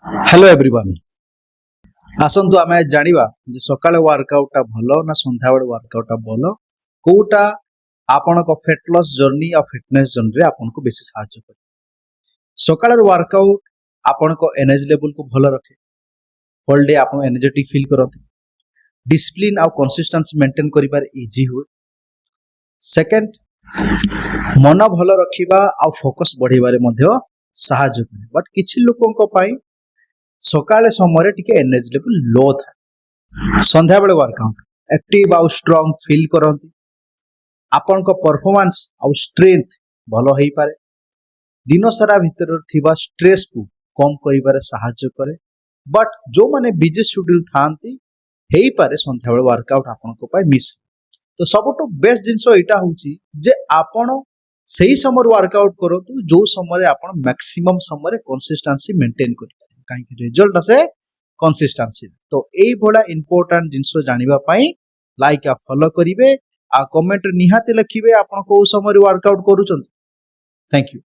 Hello everyone. आसंतु आमे जानिबा जे सकाळे workout भलो ना संध्या बेले वर्कआउट भलो, कोटा आपनको फेट लॉस जर्नी या फिटनेस जर्नी रे आपनको बेसी सहायता करे। सकाळे वर्कआउट आपनको एनर्जी लेवल को भलो रखे, होल डे आपन एनर्जेटिक फील करते, डिसिप्लिन आ कंसिस्टेंसी मेंटेन करिबार इजी हुए। सेकंड, मन भलो रखिबा आ फोकस बढ़िबारे मध्ये सहायता करे। बट किछि लोकंको पाई सकाळे समय टिके एनर्जी लेवल लो था, संध्या बेले वर्कआउट एक्टिव आउ स्ट्रांग फील करती, आपण को परफॉर्मेंस आउ स्ट्रेंथ भलो हेई पारे, दिन सारा भीतर थिबा स्ट्रेस को कम करिबारे सहायता करे। बट जो माने बिजी शेड्यूल थांती हेई पारे संध्या बेले वर्कआउट आपण को पाई मिस। तो सबटो बेस्ट जिंसो एटा होची जे आपण सही समय वर्कआउट करतु जो समय आपण मैक्सिमम समय कंसिस्टेंसी मेंटेन करि काहे रिजल्ट आसे कंसिस्टेंसी। तो एई भला इंपोर्टेंट जिंसो जानिबा पई लाइक आ फॉलो करिवे आ कमेंट निहाते लिखिबे आपण को समय वर्कआउट करूचंत। Thank you.